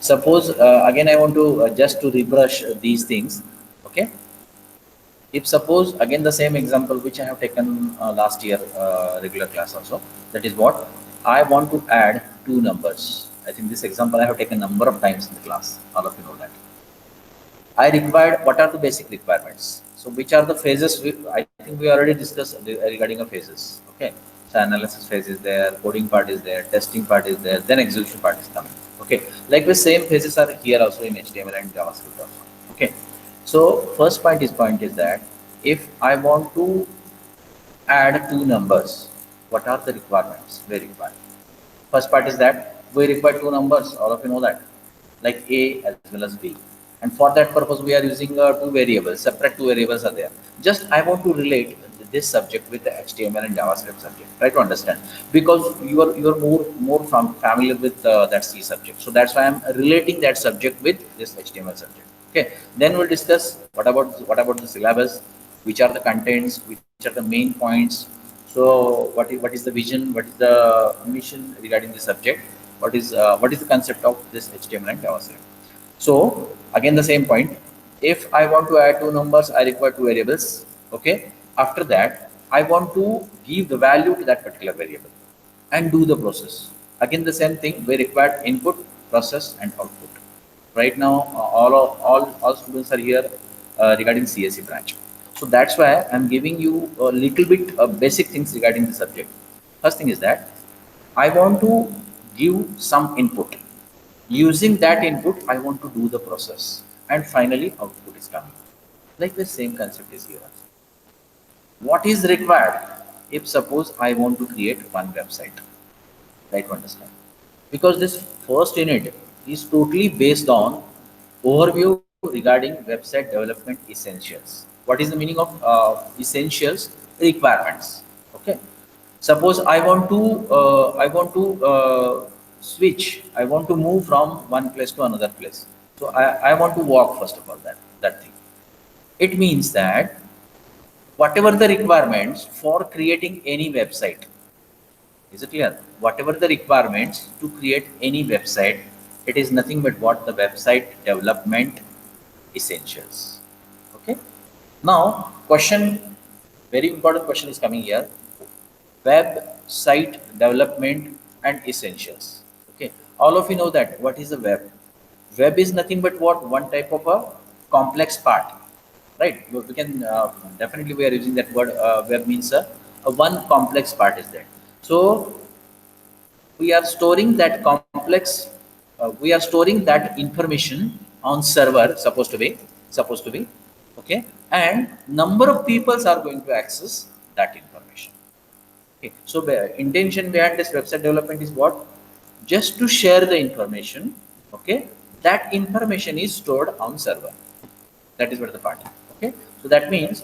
Suppose again I want to just to rebrush these things. Okay, if suppose again the same example which I have taken last year regular class also, that is what I want to add two numbers. I think this example I have taken number of times in the class. All of you know that. I required what are the basic requirements. So which are the phases? I think we already discussed regarding the phases. Okay, so analysis phase is there, coding part is there, testing part is there, then execution part is coming. Okay, like the same phases are here also in HTML and JavaScript also. Okay, so first point is that if I want to add two numbers, what are the requirements we require? First part is that we require two numbers. All of you know that, like A as well as B. And for that purpose, we are using two variables. Separate two variables are there. Just I want to relate this subject with the HTML and JavaScript subject. Try to understand, because you are more familiar with that C subject. So that's why I'm relating that subject with this HTML subject. Okay. Then we'll discuss what about the syllabus, which are the contents, which are the main points. So what is the vision? What is the mission regarding the subject? What is the concept of this HTML and JavaScript? So again the same point. If I want to add two numbers, I require two variables. Okay. After that, I want to give the value to that particular variable and do the process. Again the same thing. We require input, process, and output. Right now, all students are here regarding CSE branch. So that's why I'm giving you a little bit basic things regarding the subject. First thing is that I want to give some input. Using that input, I want to do the process, and finally output is coming. Like the same concept is here. What is required if suppose I want to create one website? Try to understand, because this first unit is totally based on overview regarding website development essentials. What is the meaning of essentials? Requirements. Okay. Suppose I want to switch. I want to move from one place to another place. So I want to walk first of all that thing. It means that whatever the requirements for creating any website, is it clear? Whatever the requirements to create any website, it is nothing but what the website development essentials. Okay. Now, very important question is coming here. Website development and essentials. Okay. All of you know that what is a web? Web is nothing but what? One type of a complex part, right? We can definitely we are using that word. Web means a one complex part is there. So we are storing that complex, we are storing that information on server, supposed to be, okay, and number of peoples are going to access that information. Okay, so the intention behind this website development is what? Just to share the information. Okay, that information is stored on server. That is what the part. Okay, so that means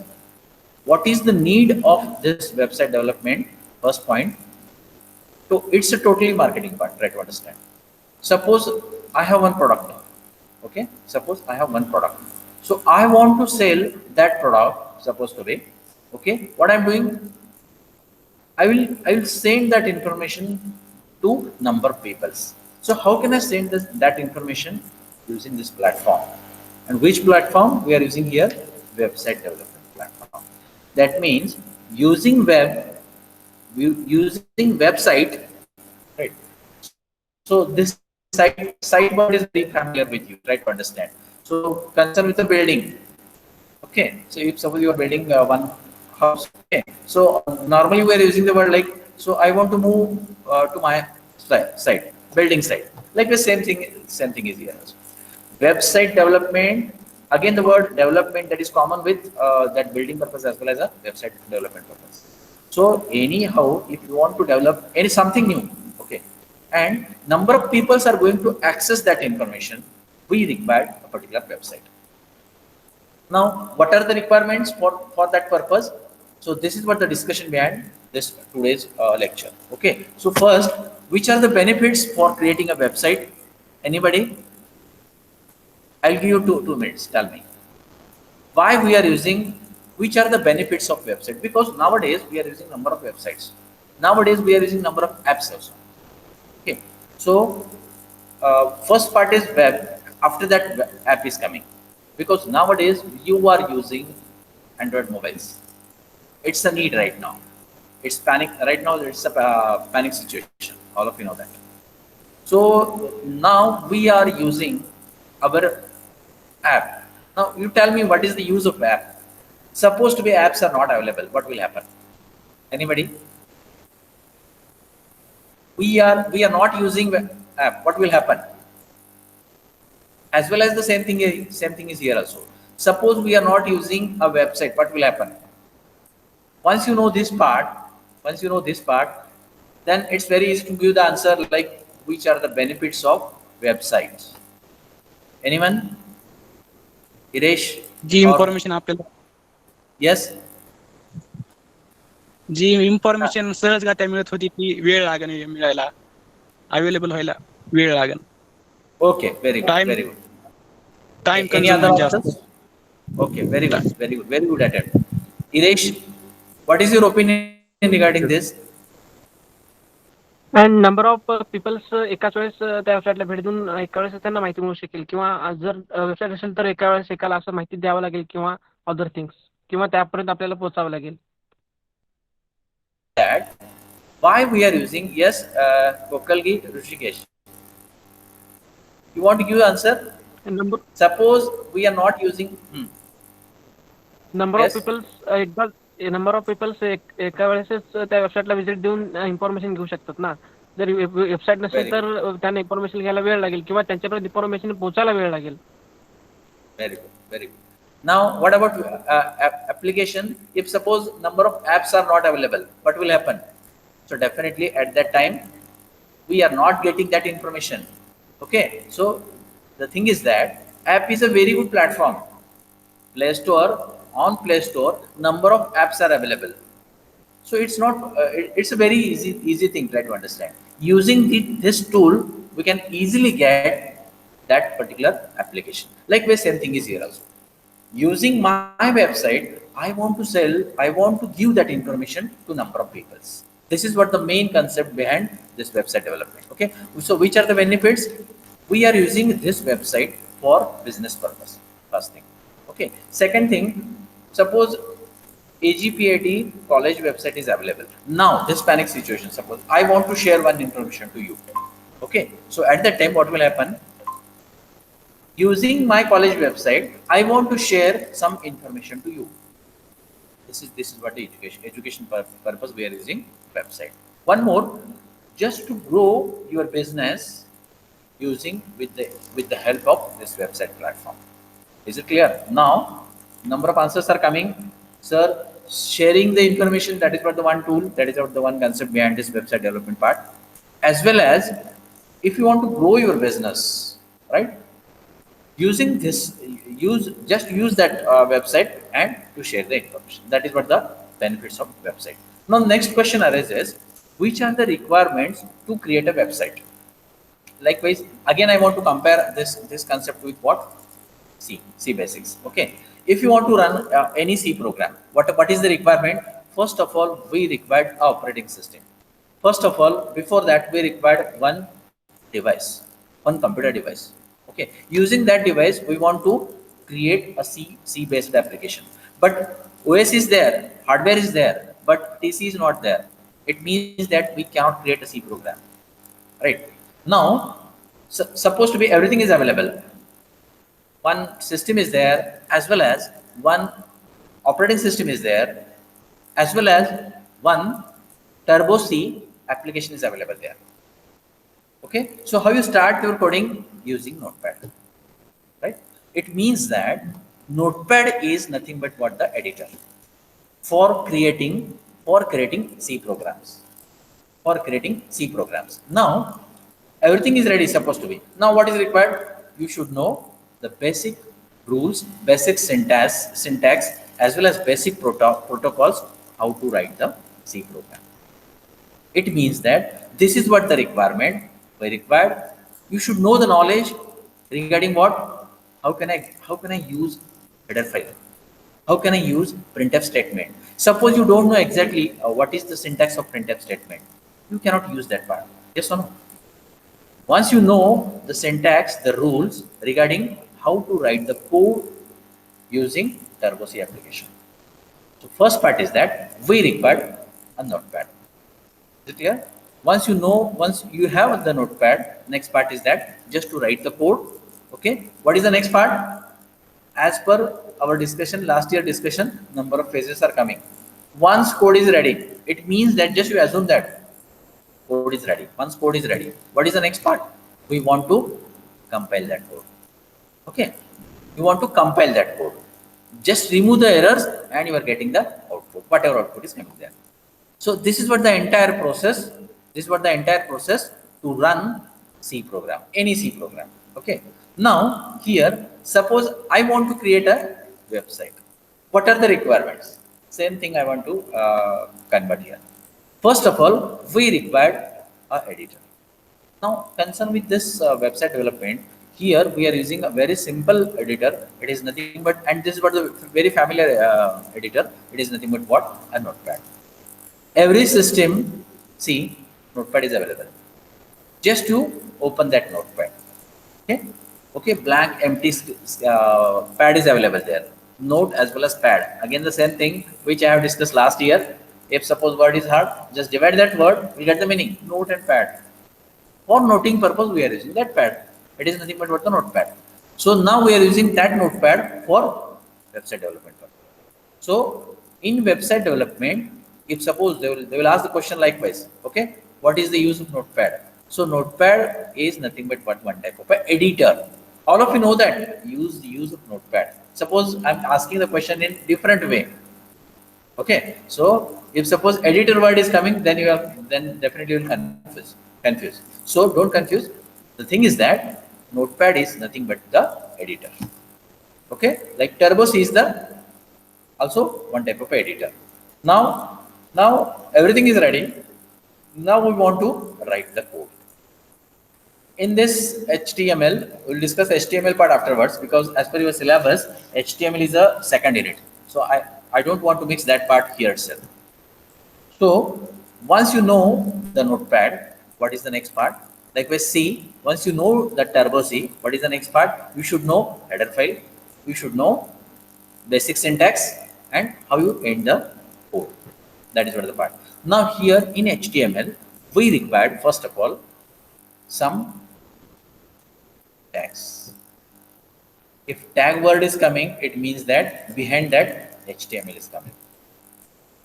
what is the need of this website development? First point. So it's a totally marketing part. Try to understand. Suppose I have one product. Okay, suppose I have one product. So I want to sell that product. Supposed to be, okay. What I'm doing, I will send that information to number of peoples. So how can I send that information? Using this platform. And which platform we are using here? Website development platform. That means using using website, right? So this site word is very familiar with you. Try to understand. So concern with the building. Okay, so if suppose you are building one house, okay, so normally we are using the word like, so I want to move to my site, building site. Like the same thing is here. Website development, again the word development that is common with that building purpose as well as a website development purpose. So anyhow, if you want to develop any something new, okay, and number of peoples are going to access that information, we require a particular website. Now, what are the requirements for that purpose? So this is what the discussion behind this today's lecture. Okay. So first, which are the benefits for creating a website? Anybody? I'll give you two minutes. Tell me why we are using. Which are the benefits of website? Because nowadays we are using number of websites. Nowadays we are using number of apps also. Okay. So first part is web. After that, app is coming, because nowadays you are using Android mobiles. It's a need right now. It's panic right now. It's a panic situation. All of you know that. So now we are using our app. Now you tell me, what is the use of app? Supposed to be apps are not available. What will happen? Anybody? We are not using app. What will happen? As well as the same thing is here also. Suppose we are not using a website. What will happen? Once you know this part, once you know this part, then it's very easy to give the answer, like which are the benefits of websites. Anyone? Iresh? जी Or information आपल्याला yes? जी Uh, information सहजगत्या मिळत होती ती वेळ लागेल मिळायला, अवेलेबल व्हायला वेळ लागेल. okay, very good, time very good. Time Any other consuming जास्त. options? Okay, very good, very good, very good attempt. Iresh, what is your opinion regarding this? And number of peoples एकाच वेळेस त्या वेबसाईटला भेट देऊन एका वेळेस त्यांना माहिती मिळू शकेल, किंवा जर वेबसाईट असेल तर एका वेळेस एकाला असं माहिती द्यावं लागेल, किंवा अदर थिंग्स, किंवा त्यापर्यंत आपल्याला पोहोचावं लागेल. That why we are using, yes, Kokalgi, Rishikesh. You want to give answer? Number Suppose we are not using. Number of Yes, peoples एकदा नंबर ऑफ पीपल्स एका वेळेसच त्या वेबसाईटला व्हिजिट देऊन इन्फॉर्मेशन घेऊ शकतात ना. जर वेबसाईट नसेल very good, तर त्यांना इन्फॉर्मेशन घ्यायला वेळ लागेल, किंवा त्यांच्यापर्यंत इन्फॉर्मेशन पोहोचायला वेळ लागेल. very good, very good. Now, what about application? If suppose number of apps are not available, what will happen? So definitely at that time we are not getting that information. Okay, so the thing is that app is a very good platform. Play Store, on Play Store, number of apps are available. So it's not. It's a very easy thing, try to understand. Using this tool, we can easily get that particular application. Likewise, same thing is here also. Using my website, I want to sell. I want to give that information to number of people. This is what the main concept behind this website development. Okay. So which are the benefits? We are using this website for business purpose. First thing. Okay. Second thing, suppose AGPAT college website is available. Now, this panic situation, suppose I want to share one information to you. Okay. So at that time, what will happen? Using my college website, I want to share some information to you. This is what the education purpose we are using website. One more, just to grow your business using with the help of this website platform. Is it clear? Now, number of answers are coming. Sir, sharing the information, that is what the one tool, that is what the one concept behind this website development part. As well as if you want to grow your business, right? Using this, use that website and to share the information. That is what the benefits of website. Now, next question arises, which are the requirements to create a website? Likewise, again, I want to compare this concept with what? C basics. Okay. If you want to run any C program, what is the requirement? First of all, we required an operating system. First of all, before that, we required one device, one computer device. Okay. Using that device, we want to create a C based application. But OS is there, hardware is there, but TC is not there. It means that we cannot create a C program. Right. Now, supposed to be everything is available. One system is there, as well as one operating system is there, as well as one Turbo C application is available there. Okay, so how you start your coding? Using Notepad, right? It means that Notepad is nothing but what? The editor for creating C programs. For creating C programs. Now, everything is ready, supposed to be. Now, what is required? You should know the basic rules, basic syntax, as well as basic protocols, how to write the C program. It means that this is what the requirement we required. You should know the knowledge regarding what? How can I use header file? How can I use printf statement? Suppose you don't know exactly what is the syntax of printf statement. You cannot use that part. Yes or no? Once you know the syntax, the rules regarding how to write the code using Turbo C application. So first part is that we require a notepad. Is it clear? Once you have the notepad, next part is that just to write the code. Okay. What is the next part? As per our discussion, last year discussion, number of phases are coming. Once code is ready, it means that just you assume that code is ready. Once code is ready, what is the next part? We want to compile that code. Okay. You want to compile that code. Just remove the errors and you are getting the output, whatever output is coming there. So this is what the entire process, this is what the entire process to run C program, any C program. Okay. Now here, suppose I want to create a website. What are the requirements? Same thing I want to convert here. First of all, we required a editor. Now, concern with this website development, here we are using a very simple editor. It is nothing but, and this is what the very familiar editor. It is nothing but what? A notepad. Every system, see, notepad is available. Just to open that notepad. Okay, okay, blank, empty pad is available there. Note as well as pad. Again, the same thing which I have discussed last year. If suppose word is hard, just divide that word, we get the meaning. Note and pad. For noting purpose, we are using that pad. It is nothing but what the notepad. So now we are using that notepad for website development purpose. So in website development, if suppose they will ask the question likewise, okay, what is the use of notepad? So notepad is nothing but one type of a editor. All of you know that use of notepad. Suppose I'm asking the question in different way. Okay, so if suppose editor word is coming, then you have then definitely you will confuse. So don't confuse. The thing is that notepad is nothing but the editor. Okay, like Turbo C is the also one type of editor. Now everything is ready. Now we want to write the code. In this HTML, we'll discuss HTML part afterwards because as per your syllabus, HTML is a second unit. So I don't want to mix that part here itself. So once you know the notepad, what is the next part? Likewise C, once you know the Turbo C, what is the next part? You should know header file, you should know basic syntax and how you end the code. That is what the part. Now here in HTML, we required first of all some tags. If tag word is coming, it means that behind that HTML is coming.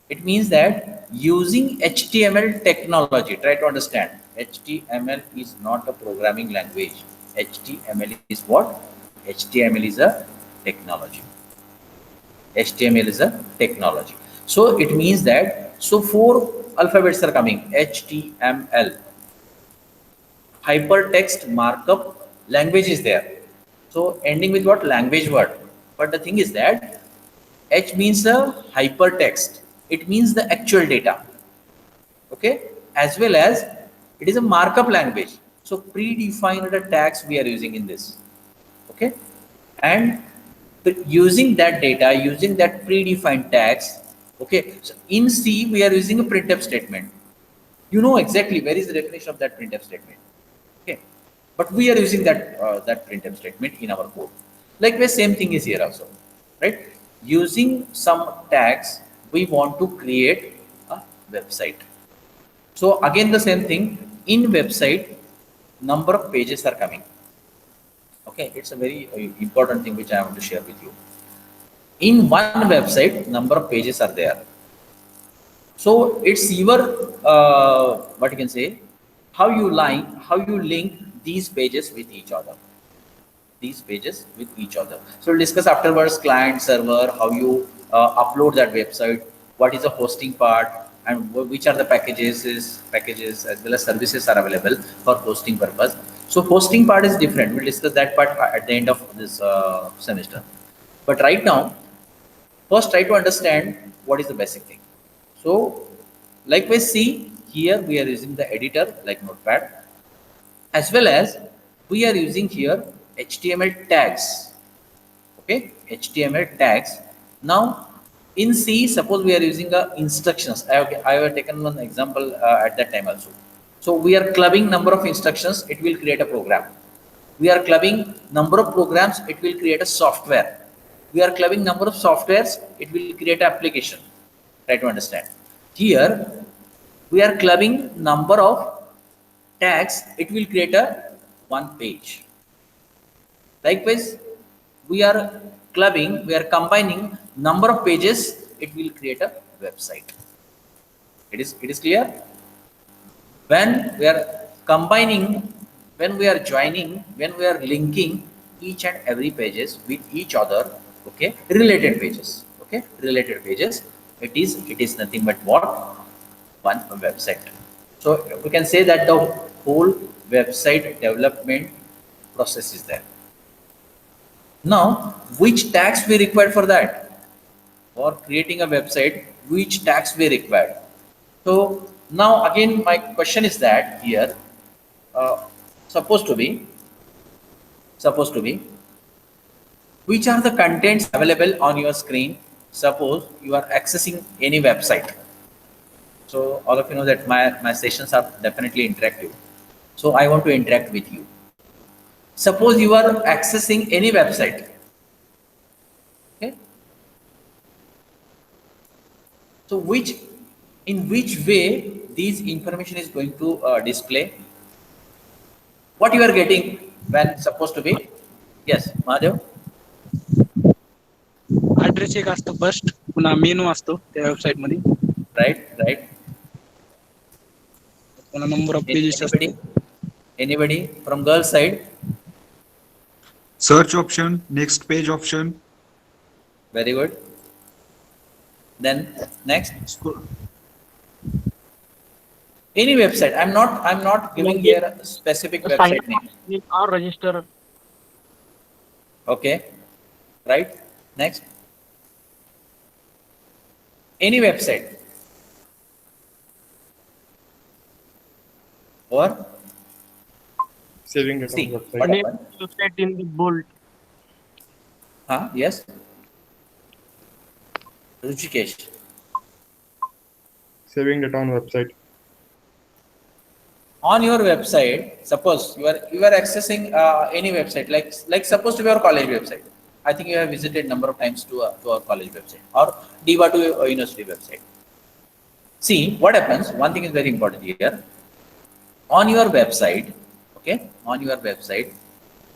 It means that using HTML technology, try to understand, HTML is not a programming language. HTML is what? HTML is a technology. HTML is a technology. So it means that, so 4 alphabets are coming, HTML. Hypertext markup language is there. So ending with what? Language word. But the thing is that H means a hypertext. It means the actual data. Okay. As well as it is a markup language. So predefined tags we are using in this. Okay. And using that data, using that predefined tags. Okay. So in C, we are using a printf statement. You know exactly where is the definition of that printf statement. Okay. But we are using that printf statement in our code. Likewise, same thing is here also, right? Using some tags, we want to create a website. So again, the same thing in website, number of pages are coming. Okay, it's a very important thing which I want to share with you. In one website, number of pages are there. So it's your what you can say, how you link these pages with each other. These pages with each other. So we'll discuss afterwards client server, how you upload that website, what is the hosting part, and which are the packages as well as services are available for hosting purpose. So hosting part is different. We'll discuss that part at the end of this semester. But right now, first try to understand what is the basic thing. So likewise, see here we are using the editor like Notepad, as well as we are using here HTML tags. Okay, HTML tags. Now in C, suppose we are using instructions. I have taken one example at that time also. So we are clubbing number of instructions, it will create a program. We are clubbing number of programs, it will create a software. We are clubbing number of softwares, it will create an application. Try to understand. Here we are clubbing number of tags, it will create a one page. Likewise, we are clubbing, we are combining number of pages, it will create a website. It is clear. When we are combining, when we are joining, when we are linking each and every pages with each other, okay, related pages, okay, related pages, it is nothing but what? One website. So we can say that the whole website development process is there. Now which tags we require for that? For creating a website, which tags we require? So now again my question is that here, uh, supposed to be which are the contents available on your screen? Suppose you are accessing any website. So all of you know that my sessions are definitely interactive, so I want to interact with you. Suppose you are accessing any website, okay, so in which way these information is going to display? What you are getting when supposed to be? Yes, Mahadev. Address एक असतो first, पुन्हा मेनू असतो त्या website मध्ये, Right. पुन्हा number of pages Anybody? असतो. Anybody from girl side? Search option, next page option. Very good. Then next, any website. I'm not giving here a specific Sign website name. or register. Okay, right. Next, any website or Saving it see on website. what Name happened. website in the bold. Yes, Ruchikesh. Saving it on website. On your website, suppose you are accessing any website, like suppose to be our college website. I think you have visited number of times to our college website or DIVA to university website. See what happens. One thing is very important here. On your website, okay, on your website,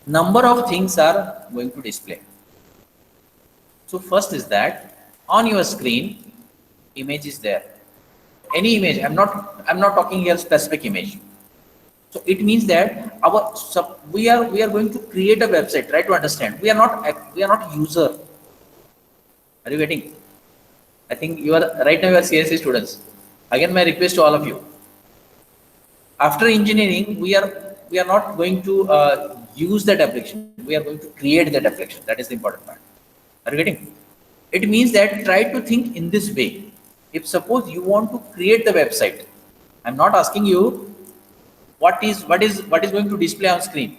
number of things are going to display. So first is that on your screen, image is there. Any image. I'm not talking here specific image. So it means that we are going to create a website. Try to understand. We are not user. Are you getting? I think you are right now. You are CSC students. Again, my request to all of you. After engineering, we are not going to use that application. We are going to create that application. That is the important part. Are you getting? It means that try to think in this way. If suppose you want to create the website, I'm not asking you what is going to display on screen,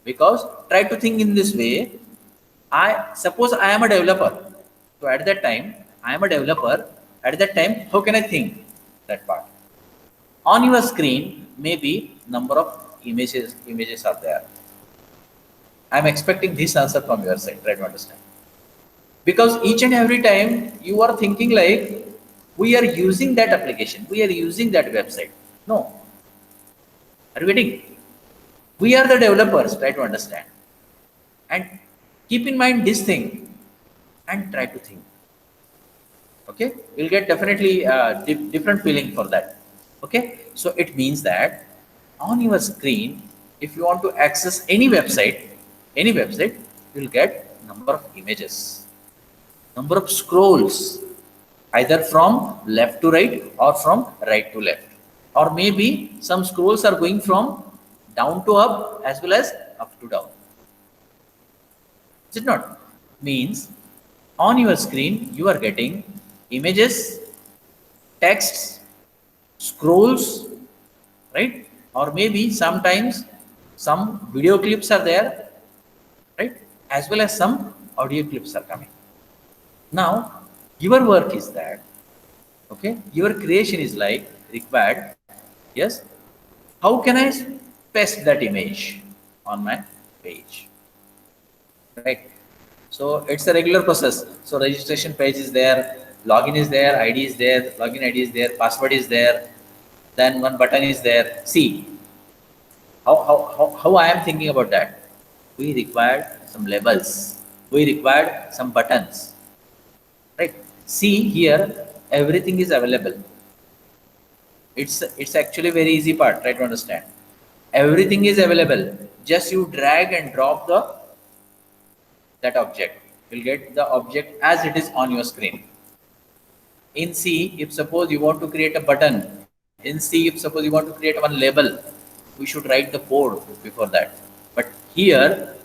because try to think in this way. I suppose I am a developer, so at that time I am a developer. At that time, how can I think that part? On your screen, maybe number of images are there. I'm expecting this answer from your side. Try to understand, because each and every time you are thinking like we are using that application, we are using that website. No. Are you getting? We are the developers. Try to understand and keep in mind this thing and try to think. Okay, you'll get definitely different feeling for that. Okay, so it means that on your screen, if you want to access any website, you'll get number of images, number of scrolls, either from left to right or from right to left, or maybe some scrolls are going from down to up as well as up to down. Is it not? Means on your screen you are getting images, texts, scrolls, right? Or maybe sometimes some video clips are there, right? As well as some audio clips are coming. Now your work is that, okay, your creation is like required. Yes, how can I paste that image on my page, right? So it's a regular process. So registration page is there, login is there, ID is there, login ID is there, password is there, then one button is there. See how I am thinking about that. We required some labels, we required some buttons, right? See here, everything is available. It's actually very easy part, try to understand. Everything is available, just you drag and drop the that object, you'll get the object as it is on your screen. In C, if suppose you want to create a button, in C, if suppose you want to create one label, we should write the code before that. But here,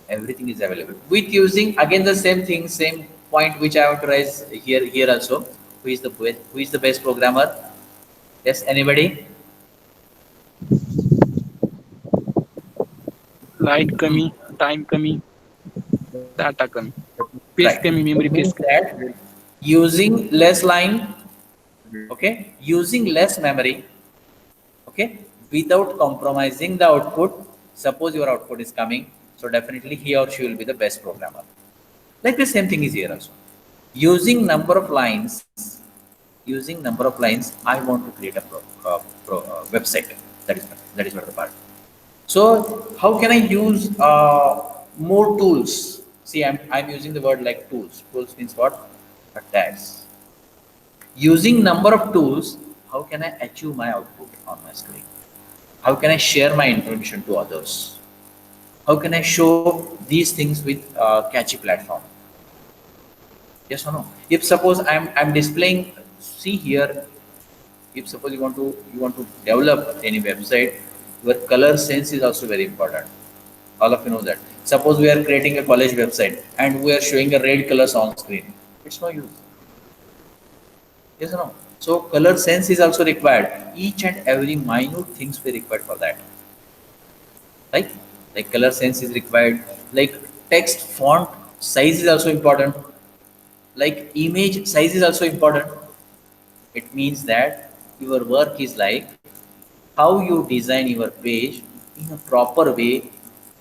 everything is available. With using again the same thing, same point which I want to raise here also. Who is the best programmer? Yes, anybody? Light कमी, time कमी, data कमी, page Right. कमी, memory page Means that using less line, okay, using less memory, okay, without compromising the output. Suppose your output is coming, so definitely he or she will be the best programmer. Like the same thing is here also. Using number of lines, I want to create a website. That is what the part. So how can I use more tools? See, I'm using the word like tools. Tools means what? Tags. Using number of tools, how can I achieve my output on my screen? How can I share my information to others? How can I show these things with catchy platform? Yes or no? If suppose I'm displaying, see here, if suppose you want to develop any website, your color sense is also very important. All of you know that. Suppose we are creating a college website and we are showing a red colors on screen, it's no use. Yes or no? So color sense is also required. Each and every minute things we required for that. Right? Like color sense is required. Like text font size is also important. Like image size is also important. It means that your work is like how you design your page in a proper way,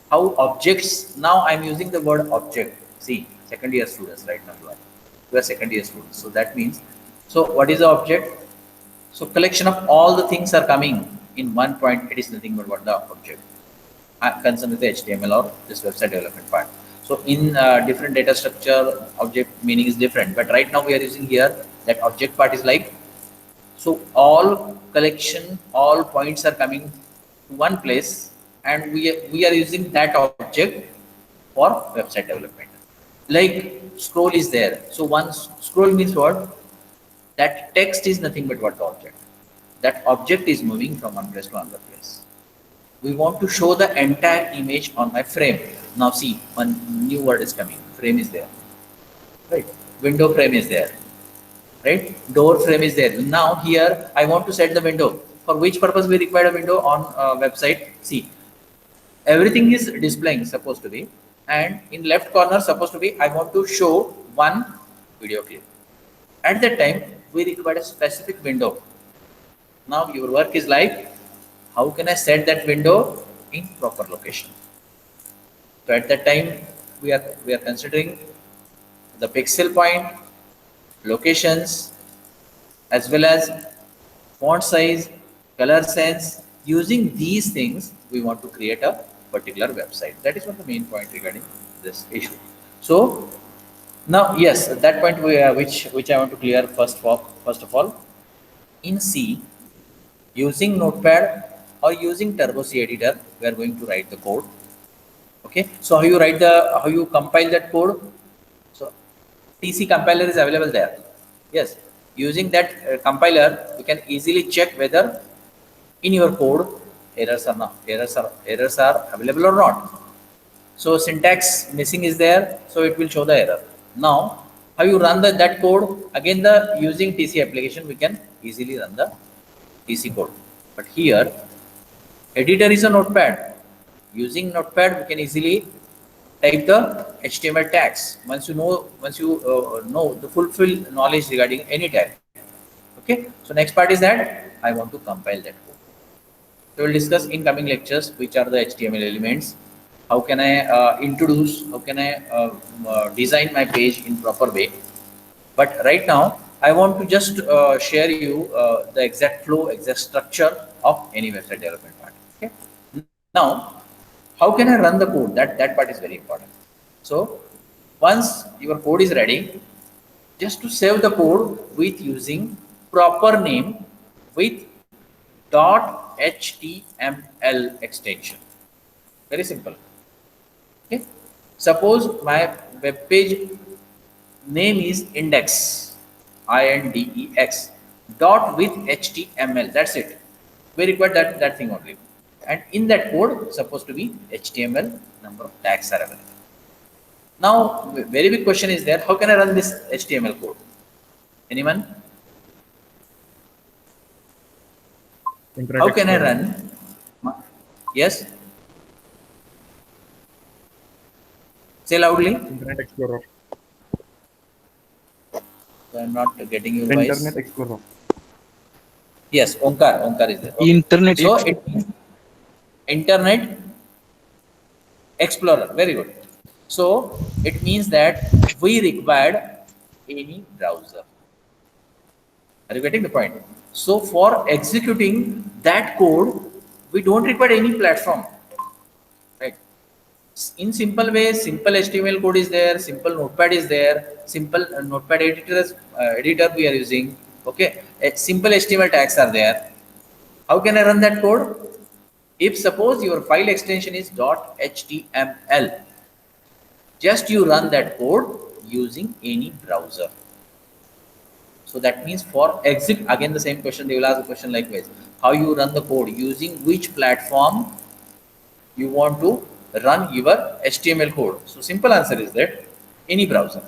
how objects, now I'm using the word object. See, second year students right now you are second year students. So that means, so what is the object? So collection of all the things are coming in one point, it is nothing but what the object. I'm concerned with the HTML or this website development part. So in different data structure, object meaning is different. But right now we are using here that object part is like, so all collection, all points are coming to one place, and we are using that object for website development. Like scroll is there. So once scroll means what? That text is nothing but what the object. That object is moving from one place to another place. We want to show the entire image on my frame. Now see, one new word is coming. Frame is there, right? Window frame is there, right? Door frame is there. Now here I want to set the window. For which purpose we require a window on website? See, everything is displaying supposed to be, and in left corner supposed to be I want to show one video clip. At that time we require a specific window. Now your work is like, how can I set that window in proper location? So at that time we are considering the pixel point, locations, as well as font size, color sense. Using these things, we want to create a particular website. That is what the main point regarding this issue. So now, yes, at that point which I want to clear first of all, in C, using Notepad or using Turbo C editor, we are going to write the code. Okay, so how you compile that code? So TC compiler is available there. Yes, using that compiler, you can easily check whether in your code errors are available or not. So syntax missing is there, so it will show the error. Now, how you run that code? Again, the using TC application, we can easily run the TC code. But here, editor is a Notepad. Using Notepad, we can easily type the HTML tags. Once you know the full knowledge regarding any tag. Okay. So next part is that I want to compile that code. So we'll discuss in coming lectures which are the HTML elements. How can I introduce? How can I design my page in proper way? But right now, I want to just share you the exact flow, exact structure of any website development part. Okay. Now, how can I run the code? That part is very important. So once your code is ready, just to save the code with using proper name with .html extension. Very simple. Okay. Suppose my web page name is index, INDEX, dot with HTML. That's it. We require that thing only. And in that code, supposed to be HTML number of tags are available. Now, very big question is there. How can I run this HTML code? Anyone? Internet How can I Explorer. run? Yes. Say loudly. Internet Explorer. So I'm not getting your Internet voice. Explorer. Yes, Onkar is there. Okay. Internet So Explorer. it means Internet Explorer. Very good. So it means that we required any browser. Are you getting the point? So for executing that code, we don't require any platform. Right? In simple way, simple HTML code is there, simple notepad is there, simple notepad editor we are using. Okay, simple HTML tags are there. How can I run that code? If suppose your file extension is .html, just you run that code using any browser. So that means for exit, again the same question, they will ask a question like this: how you run the code, using which platform you want to run your HTML code. So simple answer is that any browser,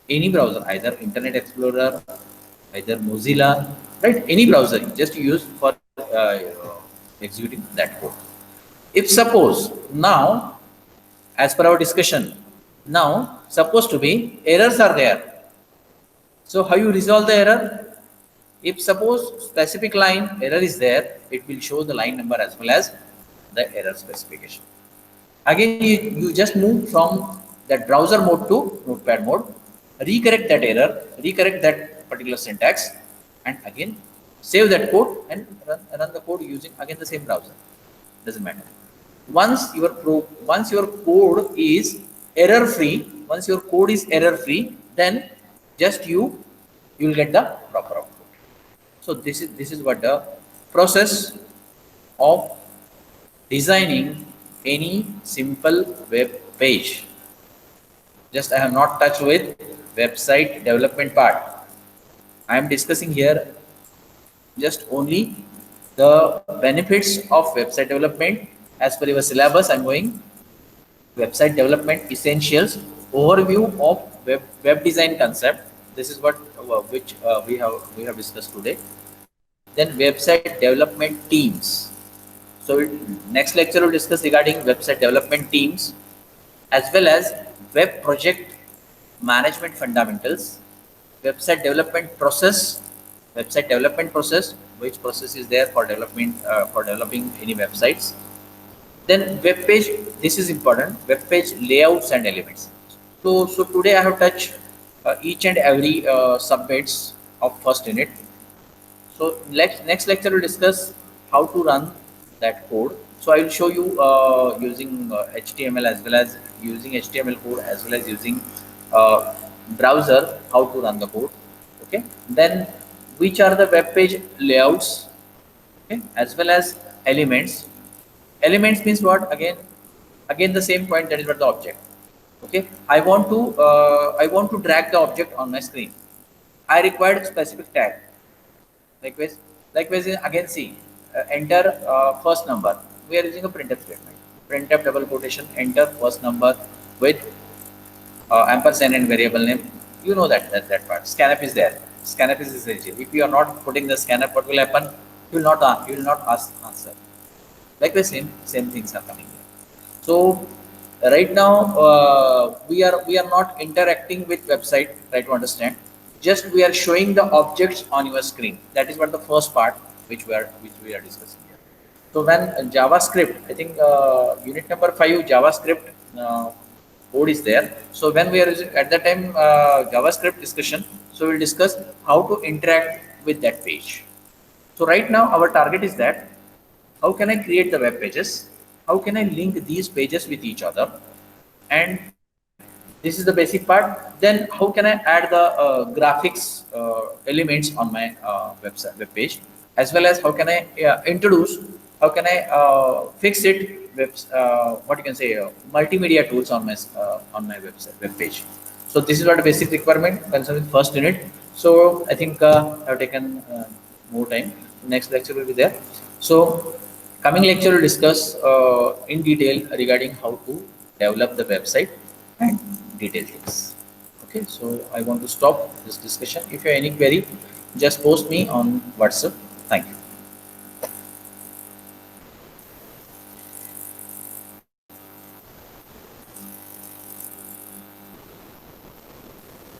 either Internet Explorer, either Mozilla, right? Any browser, just use for executing that code. If suppose now, as per our discussion, now supposed to be errors are there. So how you resolve the error? If suppose specific line error is there, it will show the line number as well as the error specification. Again, you just move from that browser mode to notepad mode, recorrect that error, recorrect that particular syntax, and again save that code and run the code using again the same browser. Doesn't matter. Once your code is error free, then just you will get the proper output. So this is what the process of designing any simple web page. Just I have not touched with website development part. I am discussing here just only the benefits of website development. As per your syllabus, I'm going website development essentials, overview of web design concept. This is what we have discussed today. Then website development teams. So next lecture will discuss regarding website development teams, as well as web project management fundamentals, website development process, which process is there for development for developing any websites. Then web page, this is important, web page layouts and elements. So today I have touched each and every subbits of first unit. So next lecture will discuss how to run that code. So I will show you using HTML as well as using HTML code as well as using browser how to run the code. Okay. Then which are the web page layouts, okay, as well as elements. Elements means what? Again the same point, that is what the object. Okay. I want to drag the object on my screen. I required specific tag. Likewise, again see, enter first number. We are using a printf statement. Printf double quotation, enter first number with ampersand and variable name. You know that part. Scanf is there. Scanf is essential. If you are not putting the scanf, what will happen? You will not ask answer. Likewise, same things are coming here. So right now we are not interacting with website. Try to understand. Just we are showing the objects on your screen. That is what the first part. which we are discussing here. So when JavaScript, I think unit number 5 JavaScript code is there. So when we are using at that time JavaScript discussion, so we'll discuss how to interact with that page. So right now our target is that how can I create the web pages? How can I link these pages with each other? And this is the basic part. Then how can I add the graphics elements on my web page, as well as how can I introduce, how can I fix it with what you can say multimedia tools on my web page. So this is what a basic requirement concerning first unit. So I think I have taken more time. Next lecture will be there. So coming lecture will discuss in detail regarding how to develop the website and detail things. Okay, so I want to stop this discussion. If you have any query, just post me on WhatsApp. Thank you.